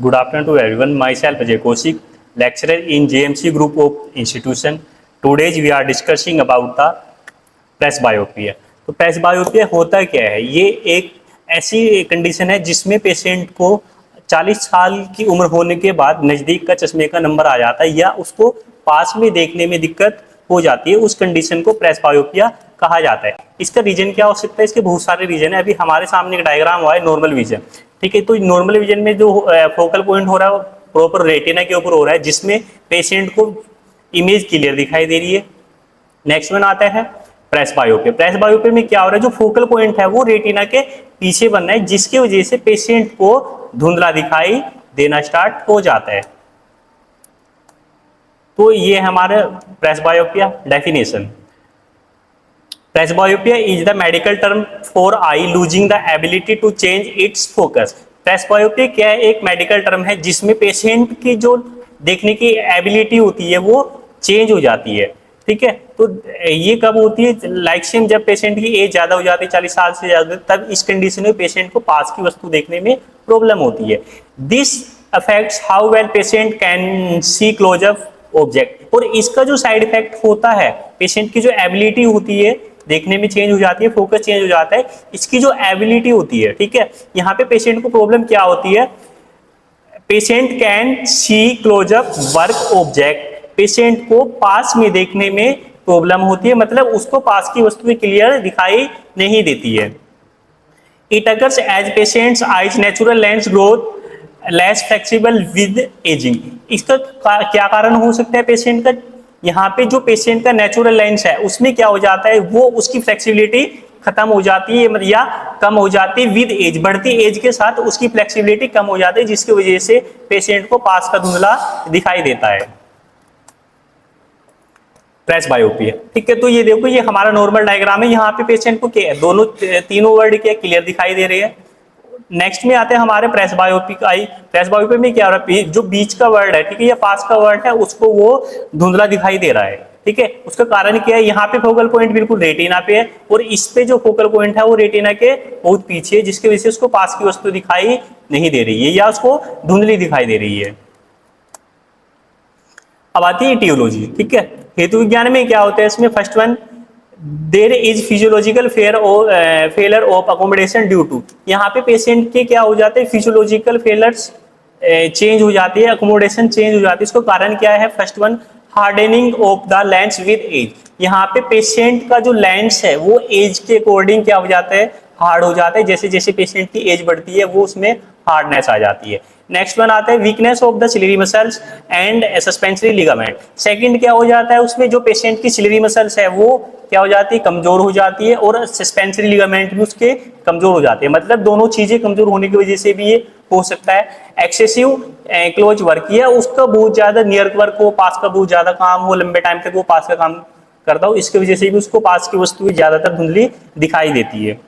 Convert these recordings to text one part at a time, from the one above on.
Good afternoon to everyone. Myself Ajay Kaushik, lecturer in JMC Group of Institution. Today we are discussing about the presbyopia. तो presbyopia होता क्या है? ये एक ऐसी कंडीशन है जिसमें पेशेंट को 40 साल की उम्र होने के बाद नज़दीक का चश्मे का नंबर आ जाता है या उसको पास में देखने में दिक्कत हो जाती है। उस कंडीशन को प्रेसबायोपिया कहा जाता है। इसका रीजन क्या हो सकता है? इसके बहुत सारे रीजन है। अभी हमारे सामने एक डायग्राम हुआ है नॉर्मल विजन, ठीक है। तो नॉर्मल विजन में जो फोकल पॉइंट हो रहा है वो प्रॉपर रेटिना के ऊपर हो रहा है, जिसमें पेशेंट को इमेज क्लियर दिखाई दे रही है। नेक्स्ट वन आता है प्रेसबायोपिया। प्रेसबायोपिया में क्या हो रहा है? जो फोकल पॉइंट है वो रेटिना के पीछे बन रहा है, जिसकी वजह से पेशेंट को धुंधला दिखाई देना स्टार्ट हो जाता है। तो ये हमारा presbyopia definition. Presbyopia is the medical term for eye losing the ability to change its focus. Presbyopia क्या है? एक मेडिकल टर्म है जिसमें पेशेंट की जो देखने की एबिलिटी होती है वो चेंज हो जाती है, ठीक है। तो ये कब होती है? लाइक सेम जब पेशेंट की एज ज्यादा हो जाती है, 40 साल से ज्यादा, तब इस कंडीशन में पेशेंट को पास की वस्तु देखने में प्रॉब्लम होती है। This affects how well patient can see close up object. और इसका जो साइड इफेक्ट होता है, पेशेंट की जो एबिलिटी होती है देखने में चेंज हो जाती है, फोकस चेंज हो जाता है, इसकी जो एबिलिटी होती है, ठीक है। यहाँ पे पेशेंट को प्रॉब्लम क्या होती है? Patient can see close up work object. Patient को पास में देखने में प्रॉब्लम होती है, मतलब उसको पास की वस्तु क्लियर दिखाई नहीं देती है। It occurs as patient's eyes natural lens growth less flexible with ageing. इसका क्या कारण हो सकता है पेशेंट का? यहाँ पे जो पेशेंट का नेचुरल लेंस है उसमें क्या हो जाता है, वो उसकी फ्लेक्सिबिलिटी खत्म हो जाती है या कम हो जाती है विद एज। बढ़ती एज के साथ उसकी फ्लेक्सिबिलिटी कम हो जाती है, जिसकी वजह से पेशेंट को पास का धुंधला दिखाई देता है। प्रेसबायोपिया, ठीक है। तो ये देखो, ये हमारा नॉर्मल डायग्राम है। यहाँ पे पेशेंट को क्या दोनों तीनों वर्ड क्या क्लियर दिखाई दे रहे हैं। नेक्स्ट में आते हैं हमारे प्रेसबायोपिक आई। प्रेसबायोपिया में क्या हो रहा है? जो बीच का वर्ड है, ठीक है, या पास का वर्ड है, उसको वो धुंधला दिखाई दे रहा है, ठीक है। उसका कारण क्या है? यहाँ पे फोकल पॉइंट बिल्कुल रेटिना पे है और इस पे जो फोकल पॉइंट है वो रेटिना के बहुत पीछे है, जिसकी वजह से उसको पास की वस्तु दिखाई नहीं दे रही है या उसको धुंधली दिखाई दे रही है। अब आती है इटियोलॉजी, ठीक है। हेतु विज्ञान में क्या होता है इसमें? First one, there is physiological failure of accommodation due to. यहाँ पे पेशेंट के क्या हो जाते हैं? फिजियोलॉजिकल फेलर्स चेंज हो जाती है, अकोमोडेशन चेंज हो जाती है। इसको कारण क्या है? First one, hardening of the lens with age. यहाँ पे पेशेंट का जो लेंस है वो एज के अकॉर्डिंग क्या हो जाता है? हार्ड हो जाता है। जैसे जैसे पेशेंट की एज बढ़ती है वो उसमें हार्डनेस आ जाती है। नेक्स्ट वन आता है weakness of the ciliary muscles and suspensory ligament. Second क्या हो जाता है उसमें? जो पेशेंट की सिलरी मसल्स है वो क्या हो जाती है? कमजोर हो जाती है और सस्पेंसरी लिगामेंट भी उसके कमजोर हो जाते हैं। मतलब दोनों चीजें कमजोर होने की वजह से भी ये हो सकता है। एक्सेसिव क्लोज वर्क, या उसका बहुत ज्यादा नियर वर्क हो, पास का बहुत ज्यादा काम हो, लंबे टाइम तक वो पास का काम करता हो, इसकी वजह से भी उसको पास की वस्तु ज्यादातर धुंधली दिखाई देती है।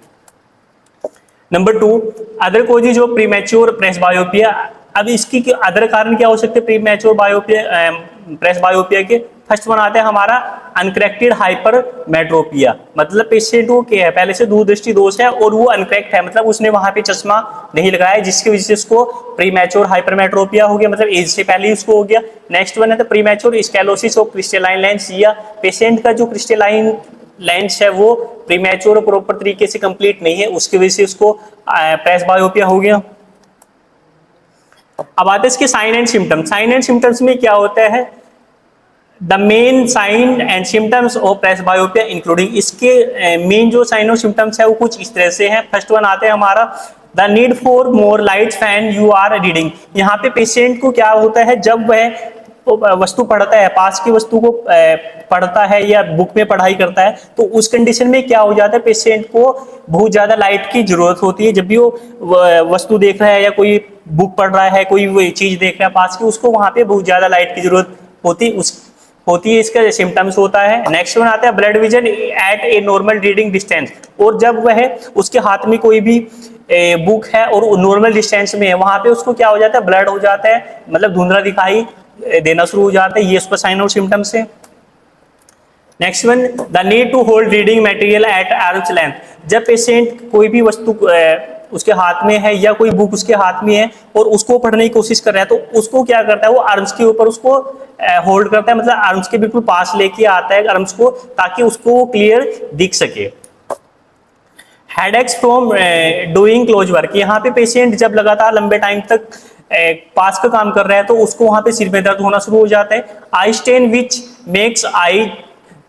Number 2, other causes of premature presbyopia. अब इसकी अदर कारण क्या हो सकते हैं प्रीमैच्योर बायोपिया प्रेसबायोपिया के? फर्स्ट वन आता है हमारा अनकरेक्टेड हाइपरमेट्रोपिया। मतलब पेशेंट को क्या है? पहले से दूरदृष्टि दोष है और वो अनकरेक्ट है, मतलब उसने वहां पे चश्मा नहीं लगाया, जिसकी वजह से उसको प्रीमैच्योर हाइपरमेट्रोपिया हो गया, मतलब एज से पहले ही उसको हो गया। नेक्स्ट वन है तो प्रीमैच्योर स्केलोसिस ऑफ क्रिस्टलाइन लेंस, या पेशेंट का जो क्रिस्टलाइन लेंस है वो प्रीमैच्योर और प्रॉपर तरीके से कंप्लीट नहीं है, उसकी वजह से उसको प्रेसबायोपिया हो गया। अब आते हैं इसके sign and symptoms. Sign and symptoms में क्या होता है? The main sign and symptoms of presbyopia including. इसके मेन जो साइन और सिम्टम्स है वो कुछ इस तरह से है। फर्स्ट वन आते हैं हमारा the need for more light when you are reading. यहाँ पे पेशेंट को क्या होता है? जब वह वस्तु पढ़ता है, पास की वस्तु को पढ़ता है या बुक में पढ़ाई करता है, तो उस कंडीशन में क्या हो जाता है? पेशेंट को बहुत ज्यादा लाइट की जरूरत होती है। जब भी वो वस्तु देख रहा है या कोई बुक पढ़ रहा है, कोई चीज देख रहा है पास की, उसको वहां पे बहुत ज्यादा लाइट की जरूरत होती है। इसका सिम्टम्स होता है। नेक्स्ट वन आता है blurred vision at a normal reading distance. और जब वह उसके हाथ में कोई भी बुक है और नॉर्मल डिस्टेंस में है, वहां पे उसको क्या हो जाता है? ब्लड हो जाता है, मतलब धुंधला दिखाई देना शुरू हो जाता है। ये उसका साइन और सिम्टम्स है। Next one, the need to hold reading material at arm's length. जब पेशेंट कोई भी वस्तु उसके हाथ में है या कोई बुक उसके हाथ में है और उसको पढ़ने की कोशिश कर रहा है, तो उसको क्या करता है, वो आर्म्स के ऊपर उसको होल्ड करता है, मतलब आर्म्स के बिल्कुल पास लेके आता है आर्म्स को, ताकि उसको क्लियर दिख सके। Headaches from doing close work, यहाँ पे पेशेंट जब लगातार लंबे टाइम तक पास का काम कर रहा है तो उसको वहां पे सिर में दर्द होना शुरू हो जाता है। Eye strain which makes I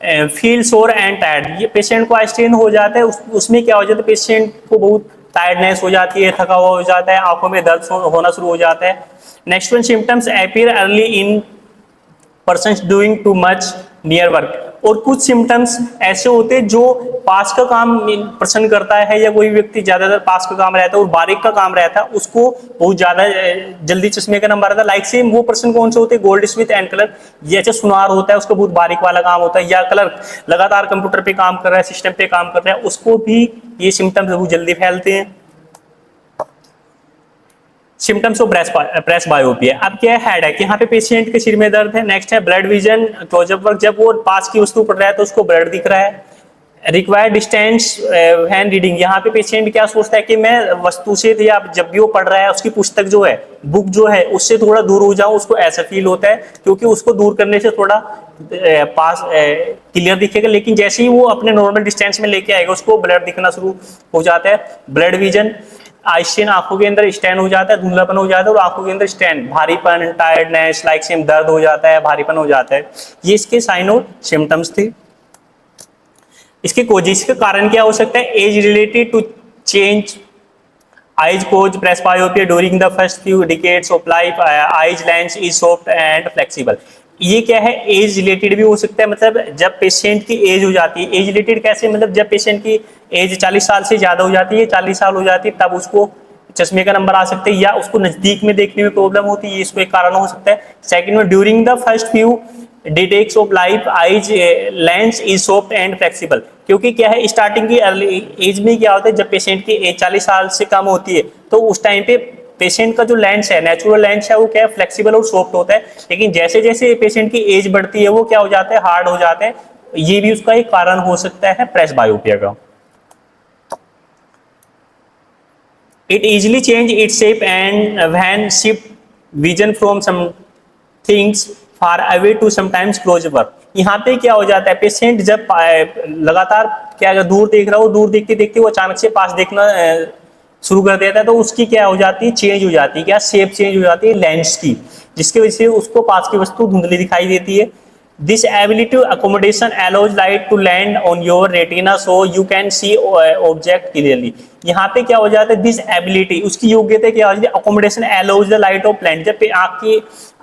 feel सोर एंड टायर्ड, ये पेशेंट को आई स्ट्रेन हो जाता है, उसमें क्या हो जाता है, पेशेंट को बहुत टायर्डनेस हो जाती है, थका हुआ हो जाता है, आंखों में दर्द होना शुरू हो जाता है। Next one, symptoms appear early in person doing too much near work, और कुछ सिम्टम्स ऐसे होते हैं जो पास का काम पर्सन करता है या कोई व्यक्ति ज्यादातर पास का काम रहता है और बारीक का काम रहता है, उसको बहुत ज्यादा जल्दी चश्मे का नंबर आता है। लाइक सेम वो पर्सन कौन से होते हैं, गोल्ड स्मिथ एंड क्लर्क, जैसे सुनार होता है उसको बहुत बारीक वाला काम होता है, या क्लर्क लगातार कंप्यूटर पे काम कर रहा है, सिस्टम पे काम कर रहा है, उसको भी ये सिम्टम्स बहुत जल्दी फैलते हैं। सिम्टम्स ऑफ प्रेस बायोपिया, अब क्या है, हेड है, यहाँ पे पेशेंट के सिर में दर्द है। नेक्स्ट है ब्लड विजन, क्लोजअप वर्क, जब वो पास की वस्तु पढ़ रहा है तो उसको ब्लड दिख रहा है। रिक्वायर्ड डिस्टेंस हैंड रीडिंग, यहाँ पे पेशेंट क्या सोचता है कि मैं वस्तु से या जब भी वो पढ़ रहा है उसकी पुस्तक जो है, बुक जो है, उससे थोड़ा दूर हो जाऊं, उसको ऐसा फील होता है, क्योंकि उसको दूर करने से थोड़ा पास क्लियर दिखेगा, लेकिन जैसे ही वो अपने नॉर्मल डिस्टेंस में लेके आएगा उसको ब्लड दिखना शुरू हो जाता है। ब्लड विजन, आई स्ट्रेन, आंखों के अंदर स्टैन हो जाता है, धुंधलापन हो जाता है, और आंखों के अंदर स्टैन, भारीपन, टायर्डनेस, लाइक सेम दर्द हो जाता है, भारीपन हो जाता है। ये इसके साइन और सिम्टम्स थे। इसके कोजिस का कारण क्या हो सकता है, age related to change eyes cause presbyopia during the first few decades of life, eyes lens is soft and flexible, ये क्या है, एज रिलेटेड भी हो सकता है, मतलब जब पेशेंट की एज हो जाती है, एज रिलेटेड कैसे, मतलब जब पेशेंट की एज 40 साल से ज्यादा हो जाती है, 40 साल हो जाती है, तब उसको चश्मे का नंबर आ सकते हैं, या उसको नजदीक में देखने में प्रॉब्लम होती है, इसको एक कारण हो सकता है। सेकंड में, during the first few decades of life eyes lens is soft and flexible, क्योंकि क्या है, स्टार्टिंग की अर्ली एज में क्या होता है, जब पेशेंट की एज 40 साल से कम होती है तो उस टाइम पे पेशेंट का जो लेंस है, नेचुरल लेंस है, वो क्या है, फ्लेक्सिबल और सॉफ्ट होता है, लेकिन जैसे जैसे पेशेंट की एज बढ़ती है वो क्या हो जाता है, हार्ड हो जाते हैं। ये भी उसका एक कारण हो सकता है प्रेस बायोपिया का। It easily change its shape and when shift vision from some things far away to sometimes close work, यहाँ पे क्या हो जाता है, पेशेंट जब लगातार क्या अगर दूर देख रहा हो, दूर देखते देखते वो अचानक से पास देखना शुरू कर देता है, तो उसकी क्या हो जाती है, चेंज हो जाती है, क्या शेप चेंज हो जाती है लेंस की, जिसकी वजह से उसको पास की वस्तु धुंधली दिखाई देती है। This ability to accommodation allows light to land on your retina so you can see object clearly, यहाँ पे क्या हो जाता है, दिस एबिलिटी, उसकी योग्यता क्या हो जाती है, accommodation allows the light of plant, जब आंख के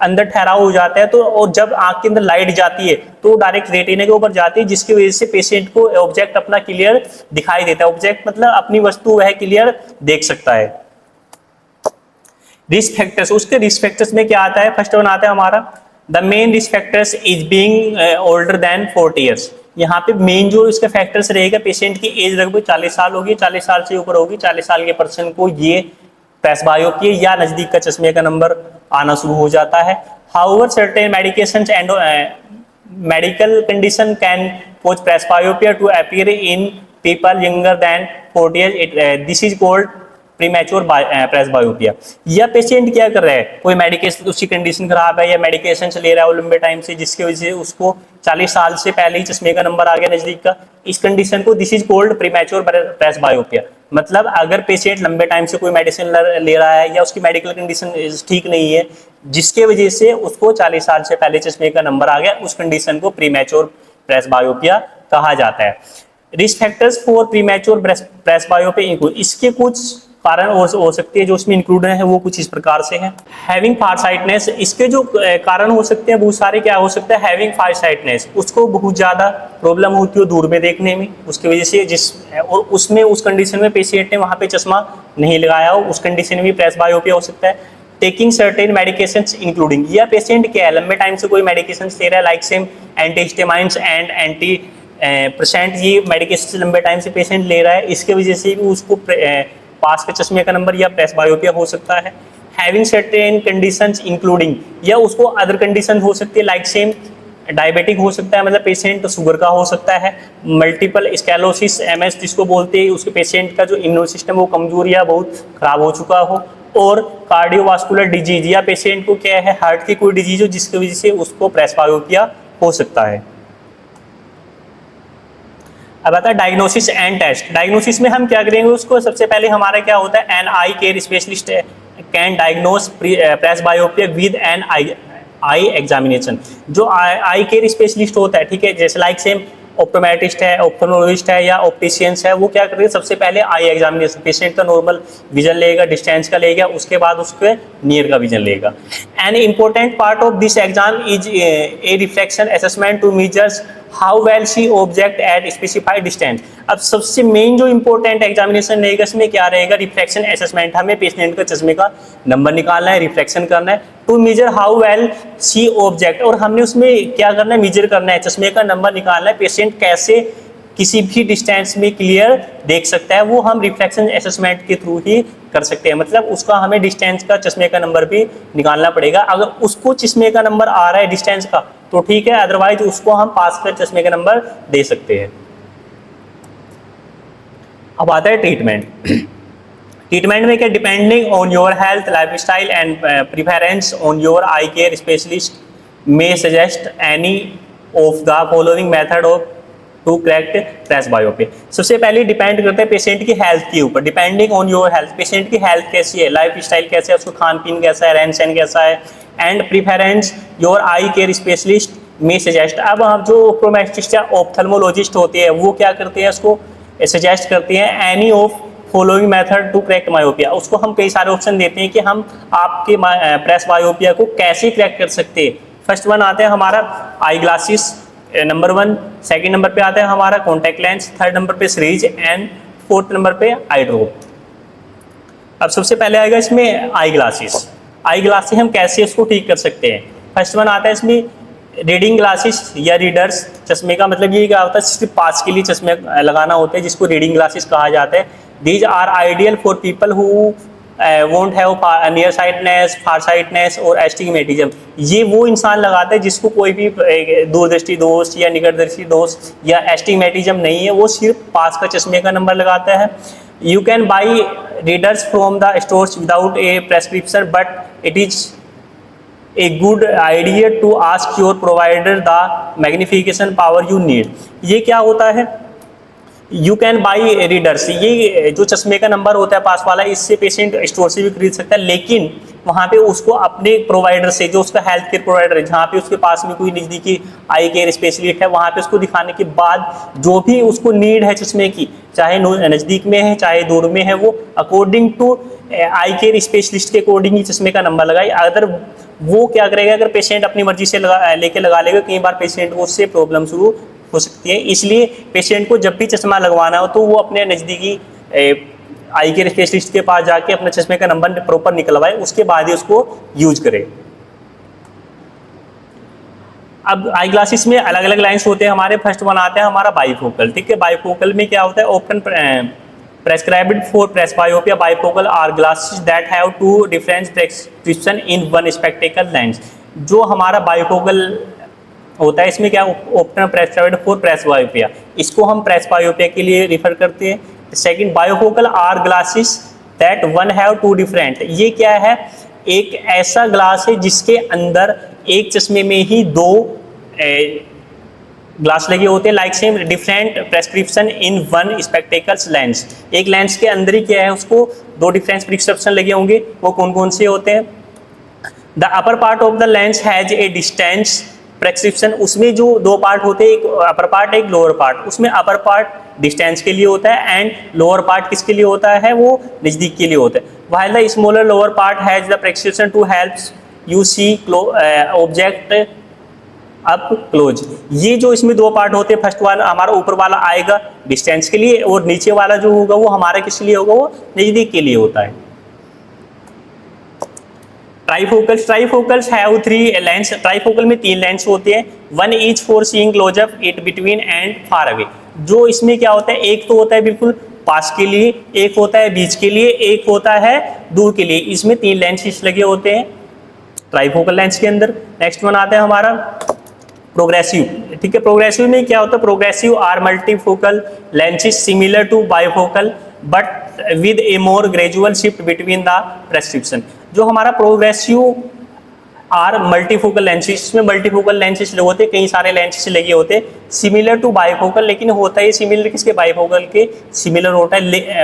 अंदर ठहराव हो जाता है तो, और जब आंख के अंदर लाइट जाती है तो डायरेक्ट रेटिना के ऊपर जाती है, जिसकी वजह से पेशेंट को ऑब्जेक्ट अपना क्लियर दिखाई देता है, ऑब्जेक्ट मतलब अपनी वस्तु वह क्लियर देख सकता है। रिस्क फैक्टर्स, उसके रिस्क फैक्टर्स में क्या आता है, फर्स्ट वन आता है हमारा the main risk factors is being older than 40 years, यहाँ पे मेन जो इसका फैक्टर्स रहेगा, पेशेंट की एज लगभग 40 साल होगी, 40 साल से ऊपर होगी, 40 साल के पर्सन को ये प्रेस बायोपिया या नजदीक का चश्मे का नंबर आना शुरू हो जाता है। However certain medications and medical condition can cause presbyopia to appear in people younger than 40 years. This is called premature presbyopia. या पेशेंट क्या कर रहा है, कोई मेडिकेशन, उसकी कंडीशन खराब है या मेडिकेशन ले रहा है वो लंबे टाइम से, जिसकी वजह से उसको 40 साल से पहले ही चश्मे का नंबर आ गया नजदीक का, इस कंडीशन को this is called premature presbyopia. मतलब अगर पेशेंट लंबे टाइम से कोई मेडिसिन ले रहा है या उसकी मेडिकल कंडीशन ठीक नहीं है, जिसके वजह से उसको 40 साल से पहले चश्मे का नंबर आ गया, उस कंडीशन को प्रीमैच्योर प्रेसबायोपिया कहा जाता है। Risk factors for premature presbyopia, इसके कुछ कारण हो सकते हैं जो उसमें इंक्लूड है, वो कुछ इस प्रकार से हैं। हैविंग फारसाइटनेस, इसके जो कारण हो सकते हैं बहुत सारे, क्या हो सकता है, हैविंग फारसाइटनेस, उसको बहुत ज़्यादा प्रॉब्लम होती है दूर में देखने में, उसकी वजह से और उसमें उस कंडीशन में पेशेंट ने वहाँ पे चश्मा नहीं लगाया हो, उस कंडीशन में भी प्रेसबायोपिया हो सकता है। टेकिंग सर्टेन मेडिकेशंस इंक्लूडिंग, या पेशेंट क्या है लंबे टाइम से कोई मेडिकेशन ले रहा है, like same antihistamines and anti percent, ये मेडिकेशन लंबे टाइम से पेशेंट ले रहा है, इसके वजह से भी उसको पास के चश्मे का नंबर या प्रेसबायोपिया हो सकता है। हैविंग सर्टेन कंडीशंस इंक्लूडिंग, या उसको अदर कंडीशन हो सकती है, लाइक सेम डायबिटिक हो सकता है, मतलब पेशेंट शुगर का हो सकता है। मल्टीपल स्क्लेरोसिस MS जिसको बोलते हैं, उसके पेशेंट का जो इम्यून सिस्टम वो कमजोर या बहुत खराब हो चुका हो। और कार्डियोवास्कुलर डिजीज, या पेशेंट को क्या है हार्ट की कोई डिजीज हो जिसकी वजह से उसको प्रेसबायोपिया हो सकता है। अब आता है डायग्नोसिस एंड टेस्ट। डायग्नोसिस में हम क्या करेंगे उसको, सबसे पहले हमारा क्या होता है, an eye care specialist can diagnose presbyopia with an eye examination. जो आई केयर स्पेशलिस्ट होता है, ठीक है, जैसे लाइक सेम ऑप्टोमेट्रिस्ट है, ऑप्थेल्मोलॉजिस्ट है या ऑप्टिशियंस है, वो क्या करेंगे सबसे पहले आई एग्जामिनेशन, पेशेंट का नॉर्मल विजन लेगा, डिस्टेंस का लेगा, उसके बाद उसके नियर का विजन लेगा। An important part of this exam is a reflection assessment to measures how well see object at specified distance. अब सबसे मेन जो इंपॉर्टेंट एग्जामिनेशन रहेगा इसमें क्या रहेगा, रिफ्लेक्शन असेसमेंट। हमें पेशेंट का चश्मे का नंबर निकालना है, रिफ्लेक्शन करना है to measure how well see object, और हमने उसमें क्या करना है, मेजर करना है, चश्मे का नंबर निकालना है, पेशेंट कैसे किसी भी डिस्टेंस में क्लियर देख सकता है, वो हम रिफ्लेक्शन असेसमेंट के थ्रू ही कर सकते हैं। मतलब उसका हमें डिस्टेंस का चश्मे का नंबर भी निकालना पड़ेगा। अगर उसको चश्मे का नंबर आ रहा है डिस्टेंस का तो ठीक है, अदरवाइज उसको हम पास कर चश्मे का नंबर दे सकते हैं। अब आता है ट्रीटमेंट। ट्रीटमेंट में क्या, depending on your health lifestyle and preference on your eye care specialist may suggest any of the following method of to correct presbyopia. सबसे पहले डिपेंड करता है पेशेंट की हेल्थ के ऊपर, depending on your health, patient की health कैसी है, लाइफ स्टाइल कैसा है, उसको खान पीन कैसा है, रहन सहन कैसा है, and preference your eye care specialist में सजेस्ट। अब हम जो ऑप्टोमेट्रिस्ट या ऑप्थेल्मोलॉजिस्ट होते हैं वो क्या करते हैं, उसको सजेस्ट करते हैं any of following method to correct myopia. उसको हम कई सारे ऑप्शन देते हैं कि हम आपके प्रेसबायोपिया को कैसे करेक्ट कर सकते हैं। फर्स्ट वन आता है हमारा eye glasses, number 1। Second number पे आता है हमारा कॉन्टैक्ट लेंस, थर्ड नंबर पे सीरीज, एंड फोर्थ नंबर पे आई ड्रॉप। अब सबसे पहले आएगा इसमें आई ग्लासेस। आई ग्लासेस हम कैसे इसको ठीक कर सकते हैं। फर्स्ट वन आता है इसमें रीडिंग ग्लासेस या रीडर्स। चश्मे का मतलब ये क्या होता है, सिर्फ पास के लिए चश्मे लगाना होता है जिसको रीडिंग ग्लासेस कहा जाता है। These are ideal for people who won't have nearsightedness, farsightedness और एस्टिग्मेटिज्म। ये वो इंसान लगाता है जिसको कोई भी दूरदृष्टि दोष या निकटदर्शी दोष या एस्टिग्मेटिज्म नहीं है, वो सिर्फ पास का चश्मे का नंबर लगाता है। You can buy readers from the stores without A prescription, but it is a good idea to ask your provider the magnification power you need। ये क्या होता है, यू कैन बाई रीडर्स, ये जो चश्मे का नंबर होता है पास वाला, इससे पेशेंट स्टोर से भी खरीद सकता है, लेकिन वहाँ पे उसको अपने प्रोवाइडर से, जो उसका हेल्थ केयर प्रोवाइडर है, जहाँ पे उसके पास में कोई नज़दीकी आई केयर स्पेशलिस्ट है, वहाँ पे उसको दिखाने के बाद जो भी उसको नीड है चश्मे की, चाहे नज़दीक में है चाहे दूर में है, वो according to eye care specialist के अकॉर्डिंग ही चश्मे का नंबर लगाए। अगर वो क्या करेगा, अगर पेशेंट अपनी मर्जी से लेके लगा लेगा, कई बार पेशेंट को उससे प्रॉब्लम शुरू हो सकती है। इसलिए पेशेंट को जब भी चश्मा लगवाना हो तो वो अपने नज़दीकी आई केयर स्पेशलिस्ट के पास जाके अपने चश्मे का नंबर प्रॉपर निकलवाए, उसके बाद ही उसको यूज करे। अब आई ग्लासेस में अलग अलग लाइन्स होते हैं हमारे। फर्स्ट वन आता है हमारा बाईफोकल, ठीक है। बाईफोकल में क्या होता है, option prescribed for presbyopia bifocal are glasses that have two different prescription in one spectacle lens। जो हमारा बाईफोकल होता है इसमें क्या, ऑप्शन प्रेस्क्राइब्ड फॉर प्रेसबायोपिया, इसको हम प्रेसबायोपिया के लिए रिफर करते हैं। Second, bifocal are glasses that one have two different. ये क्या है, एक ऐसा ग्लास है जिसके अंदर एक चश्मे में ही दो ग्लास लगे होते हैं, like same different prescription in one spectacles lens. एक लेंस के अंदर ही क्या है, उसको दो डिफरेंट प्रिस्क्रिप्शन लगे होंगे, वो कौन कौन से होते हैं। The upper part of the lens has a distance prescription. उसमें जो दो पार्ट होते हैं, एक अपर पार्ट एक लोअर पार्ट। उसमें अपर पार्ट डिस्टेंस के लिए होता है एंड लोअर पार्ट किसके लिए होता है, वो नज़दीक के लिए होता है। While the smaller lower part has the prescription to helps you see object up close. ये जो इसमें दो पार्ट होते हैं, फर्स्ट वाला हमारा ऊपर वाला आएगा डिस्टेंस के लिए, और नीचे वाला जो होगा वो हमारा किस लिए होगा, वो नज़दीक के लिए होता है। ट्राइफोकल्स हैव 3 लेंस। ट्राइफोकल में 3 लेंस होते हैं, one each for seeing close up, it between and far away. जो इसमें क्या होता है, एक तो होता है बिल्कुल पास के लिए, एक होता है बीच के लिए, एक होता है दूर के लिए। इसमें 3 लेंसेस लगे होते हैं ट्राइफोकल लेंस के अंदर। नेक्स्ट वन आता है हमारा प्रोग्रेसिव, ठीक है। प्रोग्रेसिव में क्या होता है, progressive or multifocal lenses similar to bifocal but with a more gradual shift between the prescription. जो हमारा प्रोग्रेसिव आर मल्टीफोकल लेंसेज, इसमें मल्टीफोकल लेंसेज होते हैं, कई सारे लेंसेज लगे होते हैं, सिमिलर टू बाइफोकल, लेकिन होता है सिमिलर किसके, बाइफोकल के सिमिलर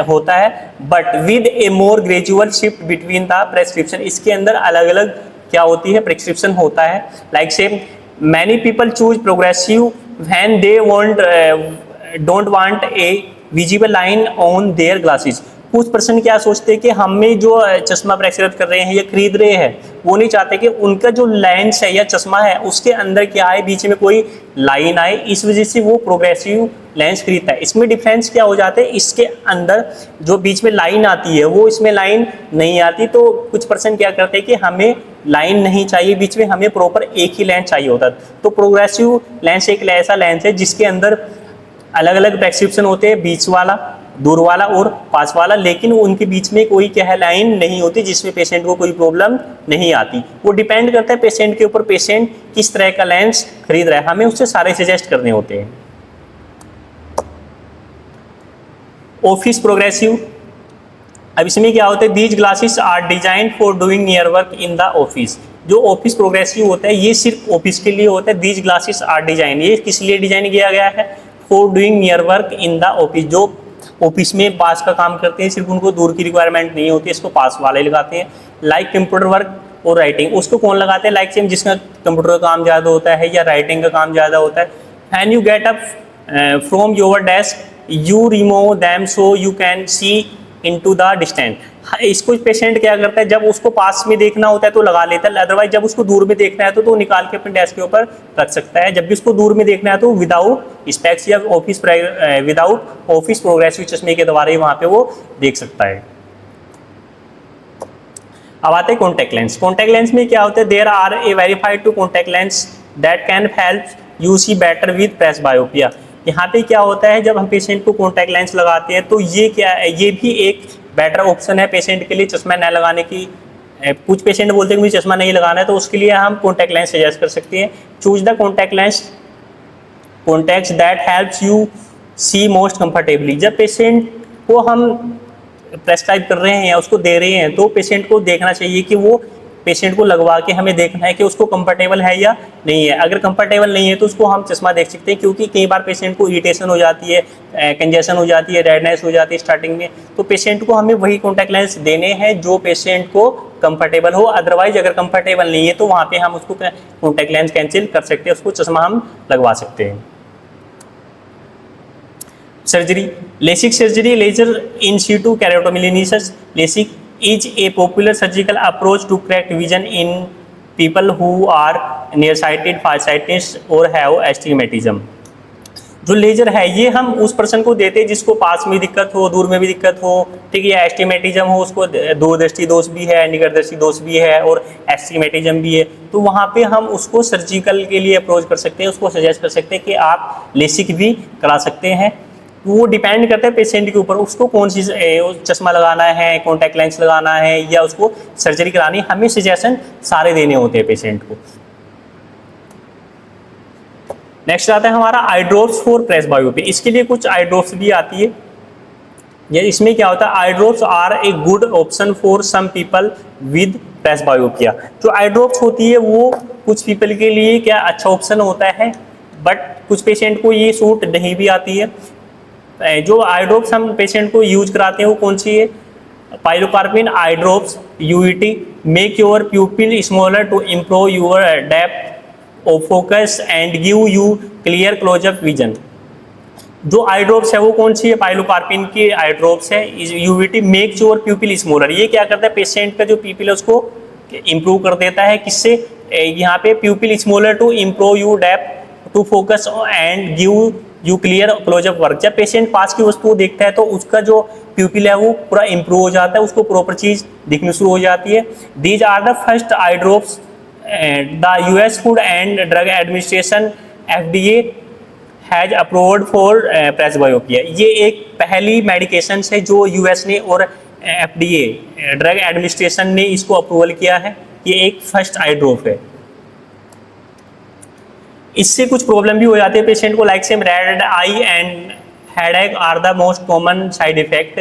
होता है but with a more gradual shift between the prescription. इसके अंदर अलग अलग क्या होती है, प्रेस्क्रिप्शन होता है। Like same many people choose progressive when they don't want a visible line on their glasses. कुछ पर्सन क्या सोचते हैं कि हमें जो चश्मा प्रेस्क्राइब कर रहे हैं या खरीद रहे हैं, वो नहीं चाहते कि उनका जो लेंस है या चश्मा है उसके अंदर क्या आए, बीच में कोई लाइन आए, इस वजह से वो प्रोग्रेसिव लेंस खरीदता है। इसमें डिफरेंस क्या हो जाता है, इसके अंदर जो बीच में लाइन आती है वो इसमें लाइन नहीं आती। तो कुछ पर्सन क्या करते हैं कि हमें लाइन नहीं चाहिए बीच में, हमें प्रॉपर एक ही लेंस चाहिए होता है। तो प्रोग्रेसिव लेंस एक ऐसा लेंस है जिसके अंदर अलग अलग प्रेस्क्रिप्शन होते हैं, बीच वाला, दूर वाला और पास वाला, लेकिन उनके बीच में कोई क्या है, लाइन नहीं होती, जिसमें पेशेंट को कोई प्रॉब्लम नहीं आती। वो डिपेंड करता है पेशेंट के ऊपर, पेशेंट किस तरह का लेंस खरीद रहा है, हमें उससे सारे सजेस्ट करने होते हैं। ऑफिस प्रोग्रेसिव, अब इसमें क्या होता है, these glasses are design for doing near work in the office. जो ऑफिस प्रोग्रेसिव होता है ये सिर्फ ऑफिस के लिए होता है। दीज ग्लासेस आर डिजाइन, ये किस लिए डिजाइन किया गया है, for doing near work in the office. जो ऑफिस में पास का काम करते हैं, सिर्फ उनको दूर की रिक्वायरमेंट नहीं होती, इसको पास वाले लगाते हैं। लाइक कंप्यूटर वर्क और राइटिंग, उसको कौन लगाते हैं, लाइक सेम जिसका कंप्यूटर का काम ज़्यादा होता है या राइटिंग का काम ज़्यादा होता है। When you get up from your desk you remove them so you can see into the distance. इसको पेशेंट क्या करता है, जब उसको पास में देखना होता है तो लगा लेता है, अदरवाइज जब उसको दूर में देखना है तो निकाल के अपने डेस्क के ऊपर रख सकता है। जब भी उसको दूर में देखना है तो विदाउट स्पेक्स या विदाउट ऑफिस प्रोग्रेसिव चश्मे के द्वारा ही वहाँ पे वो देख सकता है। अब आते हैं कॉन्टैक्ट लेंस। कॉन्टैक्ट लेंस में क्या होता है, there are a verified to contact lens that can help you see better with presbyopia. यहाँ पे क्या होता है, जब हम पेशेंट को कॉन्टैक्ट लेंस लगाते हैं तो ये क्या है, ये भी एक बेटर ऑप्शन है पेशेंट के लिए चश्मा न लगाने की। कुछ पेशेंट बोलते हैं कि मुझे चश्मा नहीं लगाना है, तो उसके लिए हम कॉन्टैक्ट लेंस सजेस्ट कर सकते हैं। Choose the contact lens contacts that helps you see most comfortably. जब पेशेंट को हम प्रेस्क्राइब कर रहे हैं या उसको दे रहे हैं तो पेशेंट को देखना चाहिए कि वो पेशेंट को लगवा के हमें देखना है कि उसको कंफर्टेबल है या नहीं है। अगर कंफर्टेबल नहीं है तो उसको हम चश्मा देख सकते हैं, क्योंकि कई बार पेशेंट को इरिटेशन हो जाती है, कंजेशन हो जाती है, रेडनेस हो जाती है स्टार्टिंग में, तो पेशेंट को हमें वही कॉन्टैक्ट लेंस देने हैं जो पेशेंट को कंफर्टेबल हो। अदरवाइज अगर कंफर्टेबल नहीं है तो वहाँ पे हम उसको कॉन्टैक्ट लेंस कैंसिल कर सकते हैं, उसको चश्मा हम लगवा सकते हैं। Surgery, LASIK surgery, laser in situ keratomileusis. LASIK is a popular surgical approach to correct vision in people who are nearsighted, farsighted or have astigmatism। जो लेजर है ये हम उस पर्सन को देते हैं जिसको पास में दिक्कत हो, दूर में भी दिक्कत हो, ठीक है, या एस्टिमेटिज्म हो, उसको दूरदृष्टि दोष भी है, निकटदृष्टि दोष भी है और एस्टिमेटिज्म भी है, तो वहाँ पे हम उसको सर्जिकल के लिए अप्रोच कर सकते हैं, उसको सजेस्ट कर सकते हैं कि आप लेसिक भी करा सकते हैं। वो डिपेंड करता है पेशेंट के ऊपर, उसको कौन सी चश्मा लगाना है, कॉन्टैक्ट लेंस लगाना है या उसको सर्जरी करानी है, हमें सजेशन सारे देने होते हैं पेशेंट को। नेक्स्ट आता है हमारा आई ड्रॉप्स फॉर प्रेस बायोपी। इसके लिए कुछ आई ड्रॉप्स भी आती है। ये इसमें क्या होता है, eye drops are a good option for some people with presbyopia. जो आई ड्रॉप्स होती है वो कुछ पीपल के लिए क्या अच्छा ऑप्शन होता है, बट कुछ पेशेंट को ये सूट नहीं भी आती है। जो आई ड्रॉप्स हम पेशेंट को यूज कराते हैं वो कौन सी है, पाइलोकार्पिन आई ड्रॉप्स यूईटी make your pupil smaller to improve your depth of focus and give you clear close up vision. जो आई ड्रॉप्स है वो कौन सी है, पाइलोकार्पिन की आई ड्रॉप्स है। यूवीटी मेक योर प्यूपिल स्मॉलर, ये क्या करता है, पेशेंट का जो प्यूपिल है उसको इम्प्रूव कर देता है। किससे, यहाँ पे pupil smaller to improve you depth to focus and give you clear close up work. जब पेशेंट पास की वस्तु देखता है तो उसका जो प्यूपिल है वो पूरा इंप्रूव हो जाता है, उसको प्रॉपर चीज दिखनी शुरू हो जाती है। These are the first eye drops the US Food and Drug Administration FDA has approved for presbyopia. ये एक पहली मेडिकेशन है जो यूएस ने और FDA ड्रग एडमिनिस्ट्रेशन ने इसको अप्रूवल किया है। ये एक फर्स्ट आई ड्रॉप है। इससे कुछ प्रॉब्लम भी हो जाती है पेशेंट को, like same red eye and headache are the most common side effect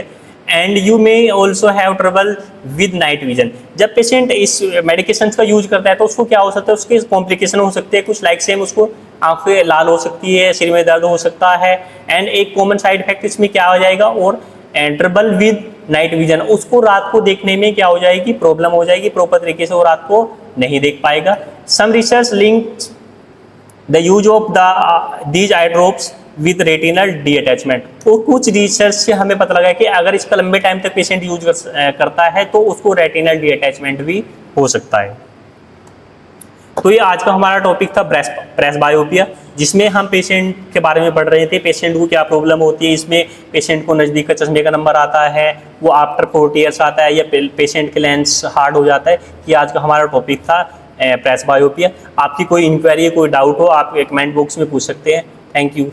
and you may also have trouble with night vision. जब पेशेंट इस मेडिकेशन का यूज करता है तो उसको क्या हो सकता है, उसके कॉम्प्लिकेशन हो सकते हैं कुछ, लाइक सेम उसको आंखें लाल हो सकती है, सिर में दर्द हो सकता है, एंड एक कॉमन साइड इफेक्ट इसमें क्या हो जाएगा, और ट्रबल विद नाइट विजन, उसको रात को देखने में क्या हो जाएगी, प्रॉब्लम हो जाएगी, प्रॉपर तरीके से वो रात को नहीं देख पाएगा। Some research links the use of these eye drops with retinal detachment. तो कुछ रिसर्च से हमें पता लगा कि अगर इसका लंबे टाइम तक पेशेंट यूज करता है तो उसको रेटिनल डीअटैचमेंट भी हो सकता है। तो ये आज का हमारा टॉपिक था प्रेसबायोपिया, जिसमें हम पेशेंट के बारे में पढ़ रहे थे, पेशेंट को क्या प्रॉब्लम होती है, इसमें पेशेंट को नज़दीक का चश्मे का नंबर आता है, वो आफ्टर 40 ईयर्स आता है, या पेशेंट के लेंस हार्ड हो जाता है। ये आज का हमारा टॉपिक था प्रेसबायोपिया। आपकी कोई इंक्वायरी, कोई डाउट हो, आप कमेंट बॉक्स में पूछ सकते हैं। Thank you.